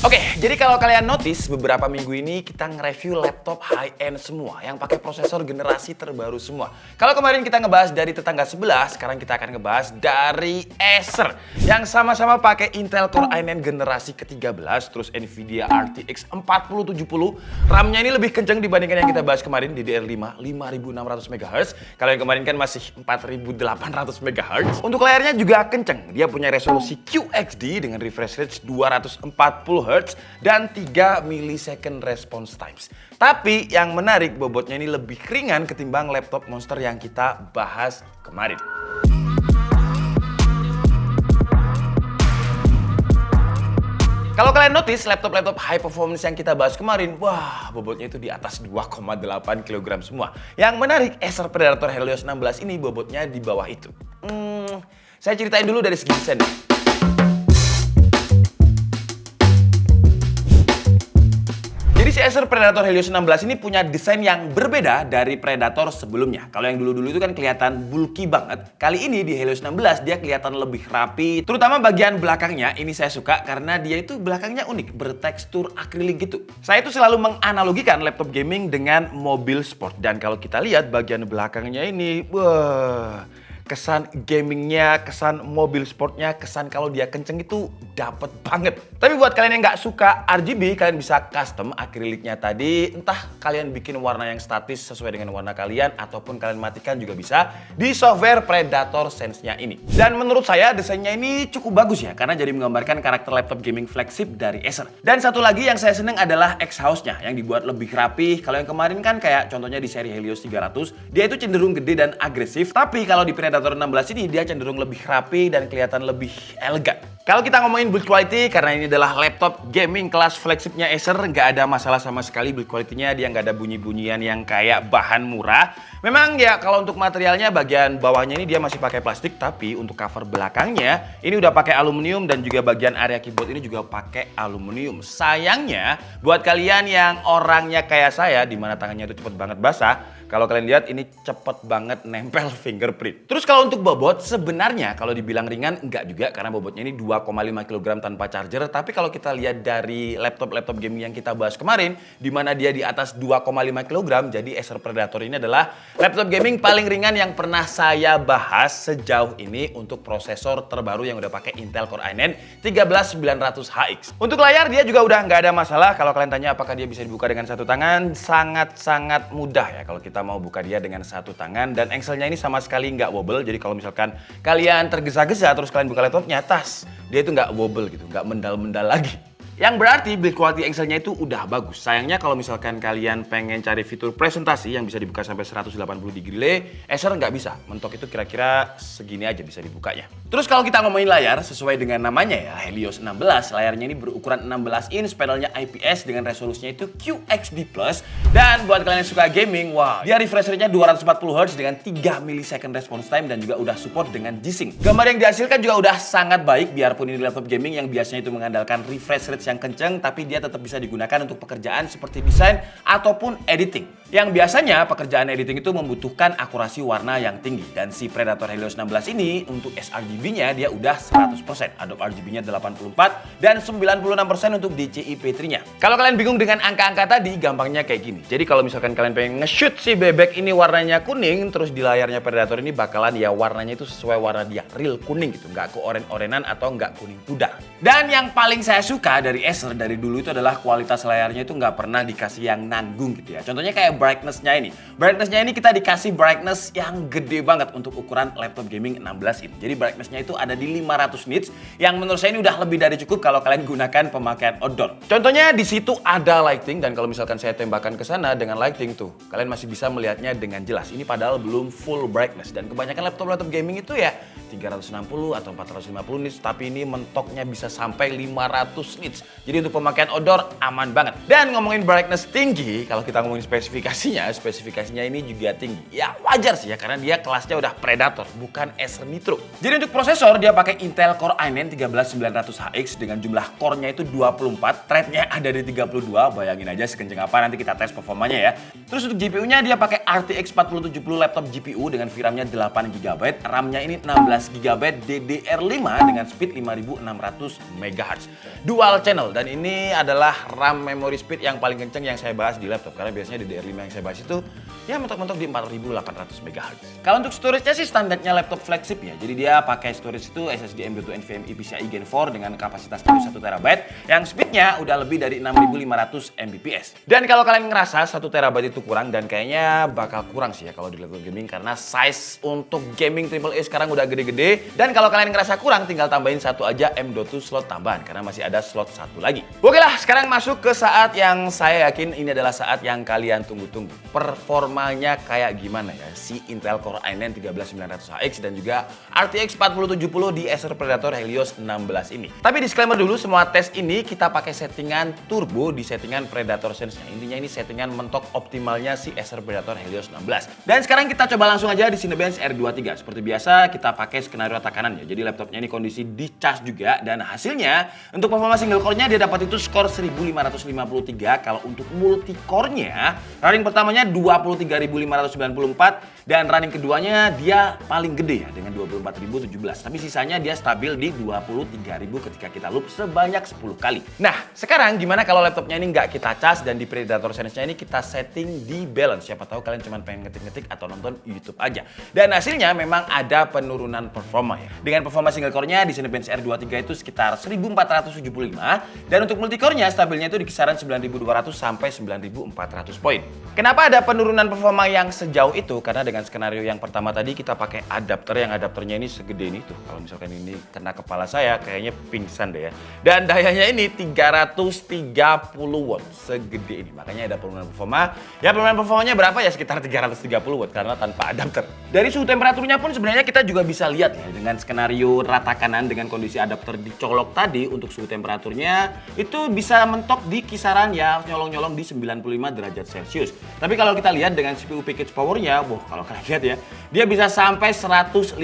Oke, jadi kalau kalian notice beberapa minggu ini kita nge-review laptop high-end semua yang pakai prosesor generasi terbaru semua. Kalau kemarin kita ngebahas dari tetangga sebelah, sekarang kita akan ngebahas dari Acer yang sama-sama pakai Intel Core i9 generasi ke-13, terus Nvidia RTX 4070. RAM-nya ini lebih kenceng dibandingkan yang kita bahas kemarin DDR5 5600 MHz. Kalau yang kemarin kan masih 4800 MHz. Untuk layarnya juga kenceng. Dia punya resolusi QHD dengan refresh rate 240 Hz dan 3 millisecond response times. Tapi yang menarik, bobotnya ini lebih ringan ketimbang laptop monster yang kita bahas kemarin. Kalau kalian notice, laptop-laptop high performance yang kita bahas kemarin, wah, bobotnya itu di atas 2,8 kg semua. Yang menarik, Acer Predator Helios 16 ini bobotnya di bawah itu. Saya ceritain dulu dari segi desain. Jadi si Acer Predator Helios 16 ini punya desain yang berbeda dari Predator sebelumnya. Kalau yang dulu-dulu itu kan kelihatan bulky banget. Kali ini di Helios 16 dia kelihatan lebih rapi. Terutama bagian belakangnya ini saya suka karena dia itu belakangnya unik, bertekstur akrilik gitu. Saya itu selalu menganalogikan laptop gaming dengan mobil sport. Dan kalau kita lihat bagian belakangnya ini, wah, kesan gamingnya, kesan mobil sportnya, kesan kalau dia kenceng itu dapet banget. Tapi buat kalian yang nggak suka RGB, kalian bisa custom akriliknya tadi. Entah kalian bikin warna yang statis sesuai dengan warna kalian, ataupun kalian matikan juga bisa di software Predator Sense-nya ini. Dan menurut saya desainnya ini cukup bagus ya, karena jadi menggambarkan karakter laptop gaming flagship dari Acer. Dan satu lagi yang saya seneng adalah X-House-nya yang dibuat lebih rapi. Kalau yang kemarin kan kayak contohnya di seri Helios 300, dia itu cenderung gede dan agresif. Tapi kalau di Predator 16 ini dia cenderung lebih rapi dan kelihatan lebih elegan. Kalau kita ngomongin build quality, karena ini adalah laptop gaming kelas flagshipnya Acer, nggak ada masalah sama sekali build quality-nya. Dia nggak ada bunyi-bunyian yang kayak bahan murah. Memang ya kalau untuk materialnya bagian bawahnya ini dia masih pakai plastik, tapi untuk cover belakangnya ini udah pakai aluminium dan juga bagian area keyboard ini juga pakai aluminium. Sayangnya buat kalian yang orangnya kayak saya, di mana tangannya itu cepet banget basah, kalau kalian lihat ini cepet banget nempel fingerprint. Terus kalau untuk bobot, sebenarnya kalau dibilang ringan enggak juga, karena bobotnya ini 2,5 kg tanpa charger. Tapi kalau kita lihat dari laptop-laptop gaming yang kita bahas kemarin, di mana dia di atas 2,5 kg, jadi Acer Predator ini adalah laptop gaming paling ringan yang pernah saya bahas sejauh ini untuk prosesor terbaru yang udah pakai Intel Core i9 13900HX. Untuk layar dia juga udah nggak ada masalah. Kalau kalian tanya apakah dia bisa dibuka dengan satu tangan, sangat-sangat mudah ya kalau kita mau buka dia dengan satu tangan. Dan engselnya ini sama sekali nggak wobble. Jadi kalau misalkan kalian tergesa-gesa terus kalian buka laptopnya, dia itu nggak wobble gitu, nggak mendal-mendal lagi. Yang berarti build quality engselnya itu udah bagus. Sayangnya kalau misalkan kalian pengen cari fitur presentasi yang bisa dibuka sampai 180 degree, Acer nggak bisa. Mentok itu kira-kira segini aja bisa dibukanya. Terus kalau kita ngomongin layar, sesuai dengan namanya ya, Helios 16, layarnya ini berukuran 16 inch, panelnya IPS dengan resolusinya itu QHD+. Dan buat kalian yang suka gaming, wah, dia refresh rate-nya 240 Hz dengan 3 millisecond response time dan juga udah support dengan G-Sync. Gambar yang dihasilkan juga udah sangat baik, biarpun ini laptop gaming yang biasanya itu mengandalkan refresh rate yang kenceng, tapi dia tetap bisa digunakan untuk pekerjaan seperti desain ataupun editing. Yang biasanya pekerjaan editing itu membutuhkan akurasi warna yang tinggi. Dan si Predator Helios 16 ini untuk sRGB-nya dia udah 100%. Adobe RGB-nya 84 dan 96% untuk DCI P3-nya. Kalau kalian bingung dengan angka-angka tadi, gampangnya kayak gini. Jadi kalau misalkan kalian pengen nge-shoot si bebek ini warnanya kuning, terus di layarnya Predator ini bakalan ya warnanya itu sesuai warna dia, real kuning gitu, nggak ke oren-orenan atau nggak kuning pudar. Dan yang paling saya suka dari Acer dari dulu itu adalah kualitas layarnya itu nggak pernah dikasih yang nanggung gitu ya. Contohnya kayak brightness-nya ini. Brightness-nya ini kita dikasih brightness yang gede banget untuk ukuran laptop gaming 16 ini. Jadi brightness-nya itu ada di 500 nits yang menurut saya ini udah lebih dari cukup kalau kalian gunakan pemakaian outdoor. Contohnya di situ ada lighting, dan kalau misalkan saya tembakkan ke sana dengan lighting tuh, kalian masih bisa melihatnya dengan jelas. Ini padahal belum full brightness, dan kebanyakan laptop gaming itu ya 360 atau 450 nits, tapi ini mentoknya bisa sampai 500 nits. Jadi untuk pemakaian outdoor aman banget. Dan ngomongin brightness tinggi, kalau kita ngomongin spesifikasi spesifikasinya ini juga tinggi. Ya wajar sih ya, karena dia kelasnya udah Predator, bukan Acer Nitro. Jadi untuk prosesor dia pakai Intel Core i9 13900HX dengan jumlah core-nya itu 24, thread-nya ada di 32. Bayangin aja sekenceng apa, nanti kita tes performanya ya. Terus untuk GPU-nya dia pakai RTX 4070 laptop GPU dengan VRAM-nya 8GB, RAM-nya ini 16GB DDR5 dengan speed 5600 MHz. Dual channel, dan ini adalah RAM memory speed yang paling kenceng yang saya bahas di laptop, karena biasanya DDR5 yang saya bahas itu ya mentok-mentok di 4800 MHz. Kalau untuk storage-nya sih standarnya laptop flagship ya. Jadi dia pakai storage itu SSD M.2 NVMe PCIe Gen 4 dengan kapasitas 1TB yang speednya udah lebih dari 6500 Mbps. Dan kalau kalian ngerasa 1TB itu kurang, dan kayaknya bakal kurang sih ya kalau di laptop gaming, karena size untuk gaming AAA sekarang udah gede-gede. Dan kalau kalian ngerasa kurang, tinggal tambahin satu aja M.2 slot tambahan, karena masih ada slot satu lagi. Oke lah, sekarang masuk ke saat yang saya yakin ini adalah saat yang kalian tunggu-tunggu. Performanya kayak gimana ya si Intel Core i9 13900HX dan juga RTX 4070 di Acer Predator Helios 16 ini. Tapi disclaimer dulu, semua tes ini kita pakai settingan turbo di settingan Predator Sense-nya. Intinya ini settingan mentok optimalnya si Acer Predator Helios 16. Dan sekarang kita coba langsung aja di Cinebench R23. Seperti biasa kita pakai skenario takanan ya. Jadi laptopnya ini kondisi dicas juga, dan hasilnya untuk performa single core-nya dia dapat itu skor 1553. Kalau untuk multi core-nya running pertamanya 23594 dan running keduanya dia paling gede ya dengan 24017. Tapi sisanya dia stabil di 23000 ketika kita loop sebanyak 10 kali. Nah, sekarang gimana kalau laptopnya ini nggak kita cas dan di Predator Sense-nya ini kita setting di balance. Siapa tahu kalian cuma pengen ngetik-ngetik atau nonton YouTube aja. Dan hasilnya memang ada penurunan performa ya. Dengan performa single core-nya di Cinebench R23 itu sekitar 1475, dan untuk multi core-nya stabilnya itu di kisaran 9200 sampai 9400 poin. Kenapa ada penurunan performa yang sejauh itu? Karena dengan skenario yang pertama tadi kita pakai adapter yang adapternya ini segede ini tuh. Kalau misalkan ini kena kepala saya kayaknya pingsan deh ya. Dan dayanya ini 330 watt, segede ini. Makanya ada penurunan performa. Ya penurunan performanya berapa ya, sekitar 330 watt karena tanpa adapter. Dari suhu temperaturnya pun sebenarnya kita juga bisa lihat ya, dengan skenario rata kanan dengan kondisi adapter dicolok tadi, untuk suhu temperaturnya itu bisa mentok di kisaran ya nyolong-nyolong di 95 derajat Celcius. Tapi kalau kita lihat dengan CPU package powernya, wah kalau kalian lihat ya, dia bisa sampai 150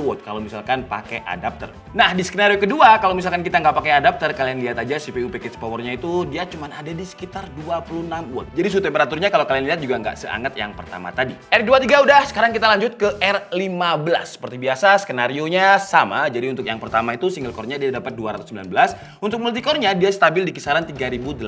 watt kalau misalkan pakai adapter. Nah di skenario kedua, kalau misalkan kita nggak pakai adapter, kalian lihat aja CPU package powernya itu dia cuma ada di sekitar 26 watt. Jadi suhu temperaturnya kalau kalian lihat juga nggak seanget yang pertama tadi. R23 udah, sekarang kita lanjut ke R15. Seperti biasa skenarionya sama. Jadi untuk yang pertama itu single core-nya dia dapat 219. Untuk multi core-nya dia stabil di kisaran 3800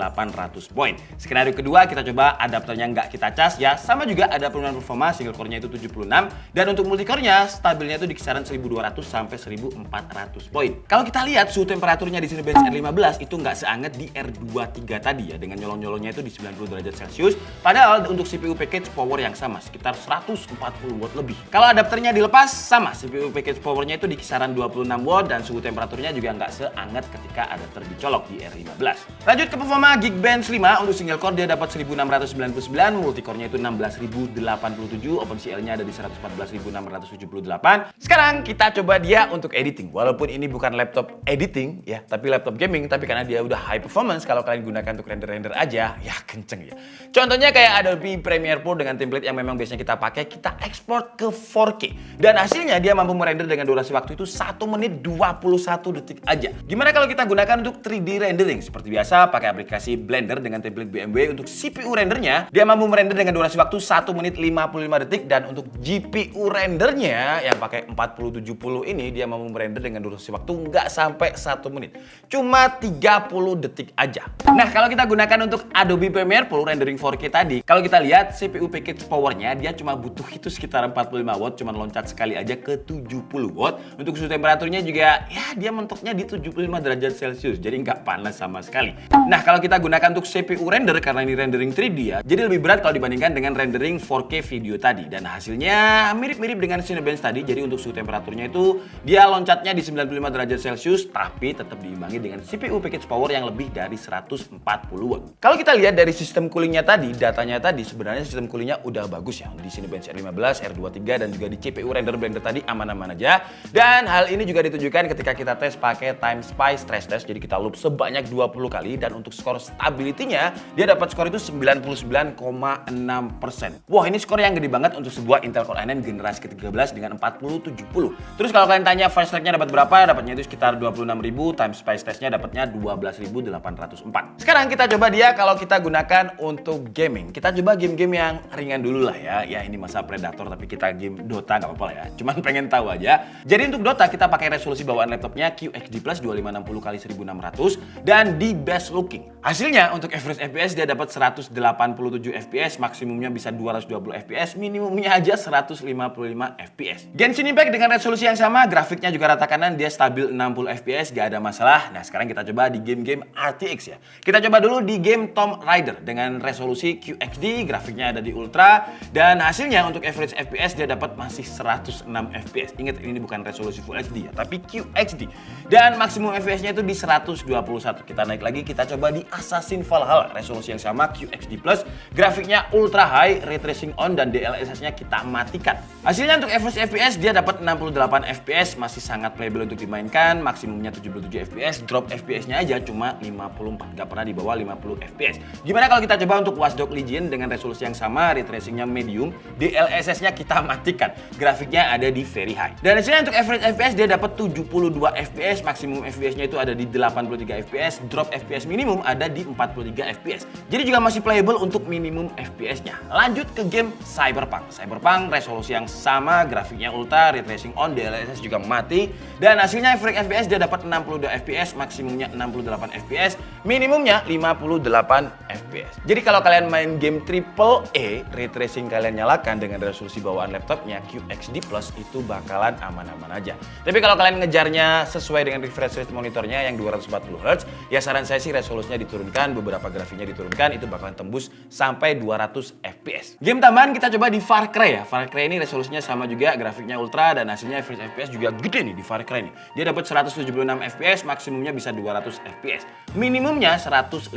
poin. Skenario kedua kita coba adapternya nggak kita cas ya, sama juga ada penurunan performa, single core-nya itu 76, dan untuk multi core-nya stabilnya itu di kisaran 1200 sampai 1400 poin. Kalau kita lihat suhu temperaturnya di Cinebench R15 itu nggak seanget di R23 tadi ya, dengan nyolong-nyolongnya itu di 90 derajat Celcius, padahal untuk CPU package power yang sama sekitar 140 watt lebih. Kalau adapternya dilepas, sama CPU package powernya itu di kisaran 26 watt, dan suhu temperaturnya juga nggak seanget ketika adapter dicolok di R15. Lanjut ke performa Geekbench 5. Untuk single core dia dapat 1699, multi core-nya itu 16087, OpenCL-nya ada di 114678. Sekarang kita coba dia untuk editing. Walaupun ini bukan laptop editing ya, tapi laptop gaming, tapi karena dia udah high performance, kalau kalian gunakan untuk render-render aja, ya kenceng ya. Contohnya kayak Adobe Premiere Pro dengan template yang memang biasanya kita pakai, kita ekspor ke 4K. Dan hasilnya dia mampu merender dengan durasi waktu itu 1 menit 21 detik aja. Gimana kalau kita gunakan untuk 3D rendering? Seperti biasa pakai aplikasi Blender dengan template BMW. Untuk CPU rendernya dia mampu merender dengan durasi waktu 1 menit 55 detik, dan untuk GPU rendernya yang pakai 4070 ini dia mampu merender dengan durasi waktu nggak sampai 1 menit, cuma 30 detik aja. Nah kalau kita gunakan untuk Adobe Premiere Pro rendering 4K tadi, kalau kita lihat CPU package powernya dia cuma butuh itu sekitar 45 watt, cuma loncat sekali aja ke 70 watt. Untuk suhu temperaturnya juga ya dia mentoknya di 75 derajat Celcius, jadi nggak panas sama sekali. Nah kalau kita gunakan untuk CPU render, karena ini rendering 3D ya, jadi lebih berat kalau dibandingkan dengan rendering 4K video tadi, dan hasilnya mirip-mirip dengan Cinebench tadi. Jadi untuk suhu temperaturnya itu dia loncatnya di 95 derajat Celcius, tapi tetap diimbangi dengan CPU package power yang lebih dari 140 watt. Kalau kita lihat dari sistem coolingnya tadi, datanya tadi sebenarnya sistem coolingnya udah bagus ya di Cinebench R15, R23, dan juga di CPU render Blender tadi aman-aman aja. Dan hal ini juga ditujukan ketika kita tes pakai TimeSpy stress test. Jadi kita loop sebanyak 20 kali, dan untuk skor stability-nya dia dapat skor itu 99,9%. 9,6%. Wah, ini skor yang gede banget untuk sebuah Intel Core i9 generasi ke-13 dengan 4070. Terus kalau kalian tanya flash rate-nya dapat berapa? Dapatnya itu sekitar 26.000, time space test-nya dapatnya 12.804. Sekarang kita coba dia kalau kita gunakan untuk gaming. Kita coba game-game yang ringan dulu lah ya. Ya ini masa Predator tapi kita game Dota nggak apa-apa ya. Cuman pengen tahu aja. Jadi untuk Dota kita pakai resolusi bawaan laptopnya QHD Plus 2560x1600 dan di best looking. Hasilnya untuk average FPS dia dapat 187 FPS, maksimumnya bisa 220 FPS, minimumnya aja 155 FPS. Genshin Impact dengan resolusi yang sama, grafiknya juga rata kanan, dia stabil 60 FPS, gak ada masalah. Nah sekarang kita coba di game-game RTX ya. Kita coba dulu di game Tomb Raider dengan resolusi QHD, grafiknya ada di Ultra, dan hasilnya untuk average FPS dia dapat masih 106 FPS. Ingat ini bukan resolusi Full HD ya, tapi QHD. Dan maksimum FPS-nya itu di 121. Kita naik lagi, kita coba di Assassin's Valhalla, resolusi yang sama QHD+, grafiknya ultra high, ray tracing on dan DLSS-nya kita matikan. Hasilnya untuk average FPS dia dapat 68 FPS, masih sangat playable untuk dimainkan, maksimumnya 77 FPS, drop FPS-nya aja cuma 54, gak pernah di bawah 50 FPS. Gimana kalau kita coba untuk Watch Dogs Legion dengan resolusi yang sama, ray tracing-nya medium, DLSS-nya kita matikan, grafiknya ada di very high. Dan hasilnya untuk average FPS dia dapat 72 FPS, maksimum FPS-nya itu ada di 83 FPS, drop FPS minimum ada di 43 FPS. Jadi juga masih playable untuk minimum FPS-nya. Lanjut ke game Cyberpunk. Cyberpunk resolusi yang sama, grafiknya ultra, ray tracing on, DLSS juga mati, dan hasilnya average FPS dia dapat 62 FPS, maksimumnya 68 FPS, minimumnya 58 FPS. Jadi kalau kalian main game AAA, ray tracing kalian nyalakan dengan resolusi bawaan laptopnya QHD Plus itu bakalan aman-aman aja. Tapi kalau kalian ngejarnya sesuai dengan refresh rate monitornya yang 240 Hz, ya saran saya sih resolusinya diturunkan, beberapa grafiknya diturunkan, itu bakalan tembus sampai 200 FPS. Game tambahan kita coba di Far Cry ya. Far Cry ini resolusinya sama juga, grafiknya ultra dan hasilnya average FPS juga gede nih di Far Cry ini. Dia dapat 176 FPS, maksimumnya bisa 200 FPS. Minimumnya 155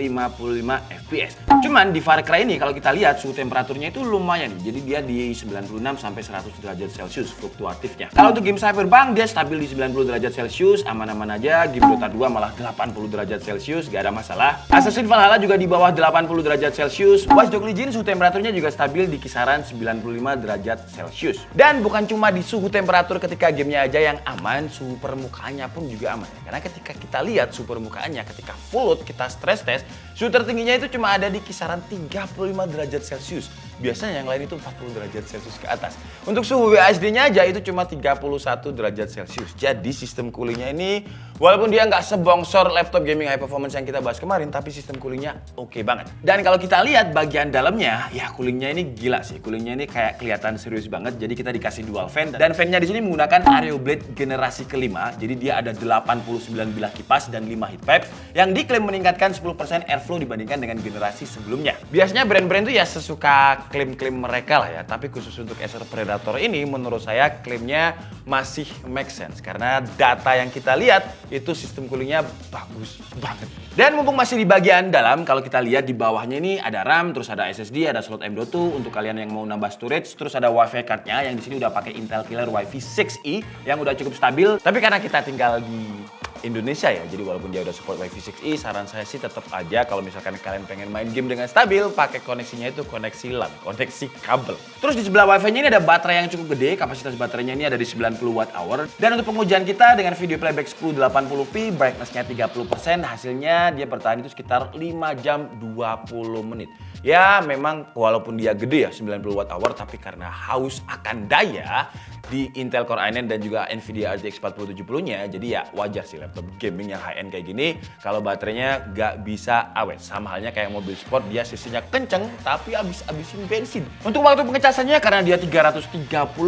FPS. Cuman di Far Cry ini kalau kita lihat suhu temperaturnya itu lumayan nih. Jadi dia di 96 sampai 100 derajat Celcius fluktuatifnya. Kalau untuk game Cyberpunk dia stabil di 90 derajat Celcius, aman-aman aja. Game Dota 2 malah 80 derajat Celcius, gak ada masalah. Assassin's Valhalla juga di bawah 80 derajat Celcius. Watch Dogs Legion suhu temperaturnya juga stabil di kisaran 95 derajat Celcius. Dan bukan cuma di suhu temperatur ketika gamenya aja yang aman, suhu permukaannya pun juga aman. Karena ketika kita lihat suhu permukaannya, ketika full load kita stress test, suhu tertingginya itu cuma ada di kisaran 35 derajat Celcius. Biasanya yang lain itu 40 derajat Celcius ke atas. Untuk suhu WASD-nya aja itu cuma 31 derajat Celcius. Jadi sistem coolingnya ini walaupun dia nggak sebongsor laptop gaming high performance yang kita bahas kemarin, tapi sistem coolingnya oke banget. Dan kalau kita lihat bagian dalamnya, ya coolingnya ini gila sih. Coolingnya ini kayak kelihatan serius banget. Jadi kita dikasih dual fan dan fan-nya di sini menggunakan Aero Blade generasi kelima. Jadi dia ada 89 bilah kipas dan 5 heat pipes yang diklaim meningkatkan 10% airflow dibandingkan dengan generasi sebelumnya. Biasanya brand-brand itu ya sesuka klaim-klaim mereka lah ya, tapi khusus untuk Acer Predator ini menurut saya klaimnya masih make sense karena data yang kita lihat itu sistem coolingnya bagus banget. Dan mumpung masih di bagian dalam, kalau kita lihat di bawahnya ini ada RAM, terus ada SSD, ada slot M.2 untuk kalian yang mau nambah storage, terus ada WiFi cardnya yang di sini udah pakai Intel Killer Wi-Fi 6E yang udah cukup stabil. Tapi karena kita tinggal di Indonesia ya, jadi walaupun dia udah support Wi-Fi 6E, saran saya sih tetap aja kalau misalkan kalian pengen main game dengan stabil, pakai koneksinya itu koneksi LAN, koneksi kabel. Terus di sebelah Wi-Fi-nya ini ada baterai yang cukup gede, kapasitas baterainya ini ada di 90 Wh. Dan untuk pengujian kita dengan video playback 1080p, brightness-nya 30%, hasilnya dia bertahan itu sekitar 5 jam 20 menit. Ya memang walaupun dia gede ya 90 Wh, tapi karena haus akan daya di Intel Core i9 dan juga Nvidia RTX 4070-nya, jadi ya wajar sih laptop gaming yang high-end kayak gini kalau baterainya gak bisa awet. Sama halnya kayak mobil sport, dia sisinya kenceng tapi habis-habisin bensin. Untuk waktu pengecasannya karena dia 330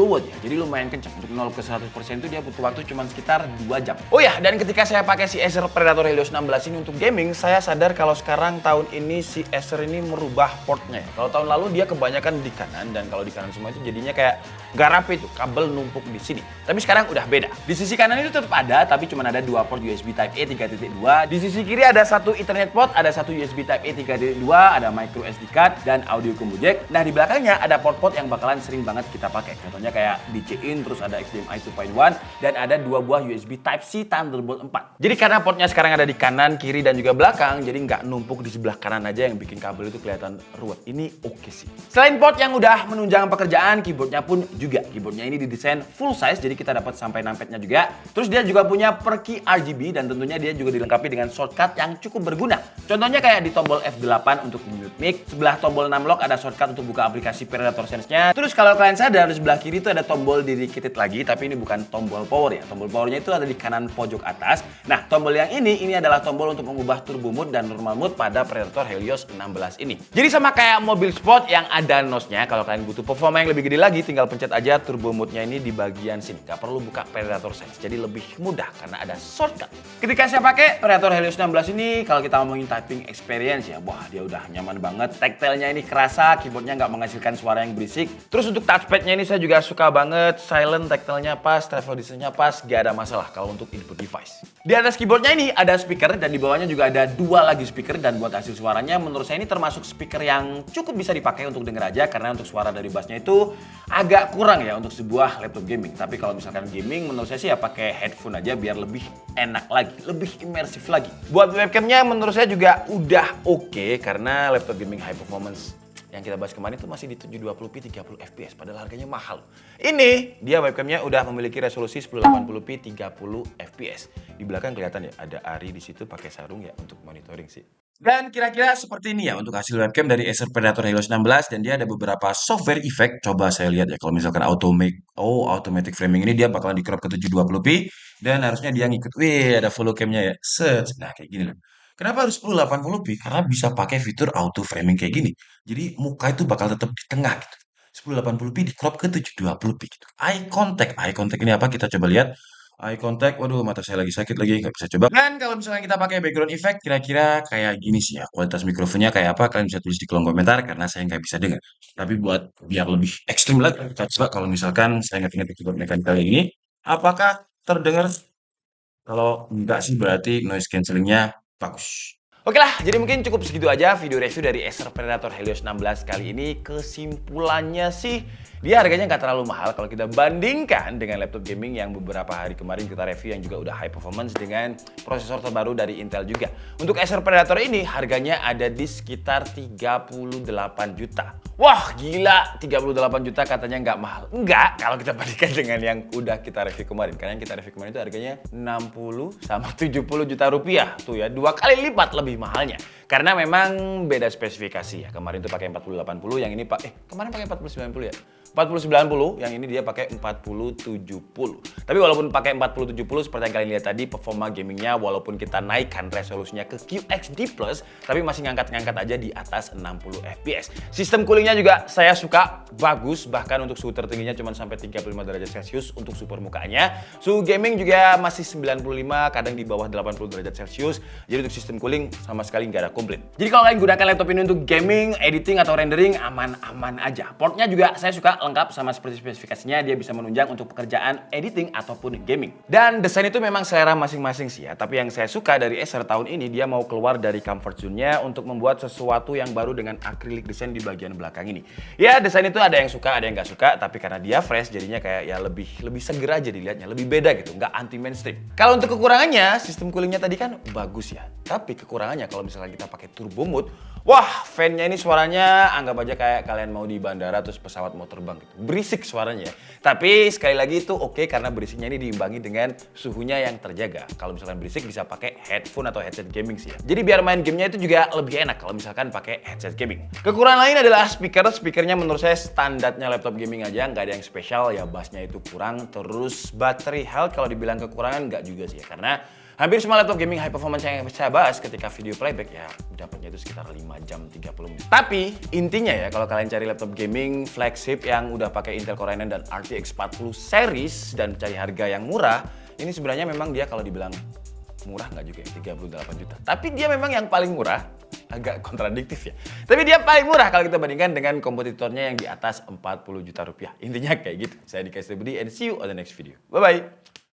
watt ya, jadi lumayan kenceng. Untuk 0 ke 100% itu dia butuh waktu cuma sekitar 2 jam. Oh ya, dan ketika saya pakai si Acer Predator Helios 16 ini untuk gaming, saya sadar kalau sekarang tahun ini si Acer ini merubah portnya. Kalau tahun lalu dia kebanyakan di kanan, dan kalau di kanan semua itu jadinya kayak gak rapi tuh, kabel numpuk di sini. Tapi sekarang udah beda. Di sisi kanan itu tetap ada, tapi cuma ada 2 port USB Type-A 3.2. Di sisi kiri ada satu Ethernet port, ada satu USB Type-A 3.2, ada micro SD card dan audio combo jack. Nah, di belakangnya ada port-port yang bakalan sering banget kita pakai. Contohnya kayak DC-in, terus ada HDMI 2.1 dan ada dua buah USB Type-C Thunderbolt 4. Jadi karena portnya sekarang ada di kanan, kiri dan juga belakang, jadi nggak numpuk di sebelah kanan aja yang bikin kabel itu kelihatan ruwet. Ini oke sih. Selain port yang udah menunjang pekerjaan, keyboardnya pun juga. Keyboardnya ini didesain full size, jadi kita dapat sampai numpadnya juga. Terus dia juga punya perki RGB dan tentunya dia juga dilengkapi dengan shortcut yang cukup berguna. Contohnya kayak di tombol F8 untuk mute mic, sebelah tombol 6 lock ada shortcut untuk buka aplikasi Predator Sense-nya. Terus kalau kalian sadar di sebelah kiri itu ada tombol dedicated lagi, tapi ini bukan tombol power ya. Tombol powernya itu ada di kanan pojok atas. Nah, tombol yang ini adalah tombol untuk mengubah turbo mode dan normal mode pada Predator Helios 16 ini. Jadi sama kayak mobil sport yang ada nos-nya, kalau kalian butuh performa yang lebih gede lagi, tinggal pencet aja turbo mode-nya ini di bagian sini. Gak perlu buka Predator Sense, jadi lebih mudah karena ada shortcut. Ketika saya pakai Predator Helios 16 ini, kalau kita ngomongin typing experience ya, wah dia udah nyaman banget. Tactile-nya ini kerasa, keyboardnya nggak menghasilkan suara yang berisik. Terus untuk touchpad-nya ini saya juga suka banget, silent, tactile-nya pas, travel distance-nya pas, gak ada masalah kalau untuk input device. Di atas keyboardnya ini ada speaker dan di bawahnya juga ada dua lagi speaker, dan buat hasil suaranya menurut saya ini termasuk speaker yang cukup bisa dipakai untuk denger aja, karena untuk suara dari bassnya itu agak kurang ya untuk sebuah laptop gaming. Tapi kalau misalkan gaming menurut saya sih ya pakai headphone aja biar lebih enak lagi, lebih imersif lagi. Buat webcamnya menurut saya juga udah oke, karena laptop gaming high performance yang kita bahas kemarin itu masih di 720p 30 fps, padahal harganya mahal. Ini dia webcamnya udah memiliki resolusi 1080p 30 fps. Di belakang kelihatan ya ada Ari di situ pakai sarung ya untuk monitoring sih. Dan kira-kira seperti ini ya untuk hasil webcam dari Acer Predator Helios 16, dan dia ada beberapa software effect. Coba saya lihat ya, kalau misalkan automatic framing ini dia bakalan di crop ke 720p dan harusnya dia ngikut. Wih, ada follow cam-nya ya. Set. Nah, kayak gini loh. Kenapa harus 1080p? Karena bisa pakai fitur auto framing kayak gini. Jadi muka itu bakal tetap di tengah gitu. 1080p di crop ke 720p gitu. Eye contact ini apa? Kita coba lihat. Eye contact, waduh mata saya lagi sakit lagi, nggak bisa coba. Dan kalau misalnya kita pakai background effect, kira-kira kayak gini sih ya. Kualitas mikrofonnya kayak apa, kalian bisa tulis di kolom komentar karena saya nggak bisa dengar. Tapi buat biar lebih ekstrim lagi, kita coba kalau misalkan saya ngetik keyboard mechanical ini, apakah terdengar? Kalau enggak sih berarti noise cancellingnya bagus. Oke lah, jadi mungkin cukup segitu aja video review dari Acer Predator Helios 16 kali ini. Kesimpulannya sih, dia harganya nggak terlalu mahal kalau kita bandingkan dengan laptop gaming yang beberapa hari kemarin kita review yang juga udah high performance dengan prosesor terbaru dari Intel juga. Untuk Acer Predator ini harganya ada di sekitar 38 juta. Wah gila, 38 juta katanya nggak mahal. Enggak, kalau kita bandingkan dengan yang udah kita review kemarin. Karena yang kita review kemarin itu harganya 60 sama 70 juta rupiah. Tuh ya, 2 kali lipat lebih mahalnya. Karena memang beda spesifikasi ya. Kemarin tuh pakai 4080, yang ini kemarin pakai 4090 ya. 4090, yang ini dia pakai 4070. Tapi walaupun pakai 4070 seperti yang kalian lihat tadi, performa gamingnya walaupun kita naikkan resolusinya ke QHD+, tapi masih ngangkat-ngangkat aja di atas 60 fps. Sistem coolingnya juga saya suka, bagus, bahkan untuk suhu tertingginya cuma sampai 35 derajat Celcius untuk suhu permukaannya. Suhu gaming juga masih 95, kadang di bawah 80 derajat Celcius. Jadi untuk sistem cooling sama sekali nggak ada komplain. Jadi kalau kalian gunakan laptop ini untuk gaming, editing, atau rendering, aman-aman aja. Portnya juga saya suka, lengkap sama seperti spesifikasinya, dia bisa menunjang untuk pekerjaan editing ataupun gaming. Dan desain itu memang selera masing-masing sih ya, tapi yang saya suka dari Acer tahun ini, dia mau keluar dari comfort zone-nya untuk membuat sesuatu yang baru dengan acrylic design di bagian belakang ini. Ya desain itu ada yang suka, ada yang nggak suka, tapi karena dia fresh jadinya kayak ya lebih seger aja dilihatnya, lebih beda gitu, nggak anti mainstream. Kalau untuk kekurangannya, sistem coolingnya tadi kan bagus ya, tapi kekurangannya kalau misalnya kita pakai turbo mode, wah fan-nya ini suaranya anggap aja kayak kalian mau di bandara terus pesawat mau terbang gitu. Berisik suaranya. Tapi sekali lagi itu oke karena berisiknya ini diimbangi dengan suhunya yang terjaga. Kalau misalkan berisik bisa pakai headphone atau headset gaming sih ya. Jadi biar main gamenya itu juga lebih enak kalau misalkan pakai headset gaming. Kekurangan lain adalah speakernya menurut saya standarnya laptop gaming aja, nggak ada yang spesial ya, bassnya itu kurang. Terus battery health kalau dibilang kekurangan nggak juga sih ya, karena hampir semua laptop gaming high performance yang saya bahas ketika video playback ya dapatnya itu sekitar 5 jam 30 menit. Tapi intinya ya kalau kalian cari laptop gaming flagship yang udah pakai Intel Core i9 dan RTX 40 series dan cari harga yang murah, ini sebenarnya memang dia kalau dibilang murah nggak juga ya, 38 juta. Tapi dia memang yang paling murah, agak kontradiktif ya. Tapi dia paling murah kalau kita bandingkan dengan kompetitornya yang di atas 40 juta rupiah. Intinya kayak gitu. Saya Dika Budi and see you on the next video. Bye-bye.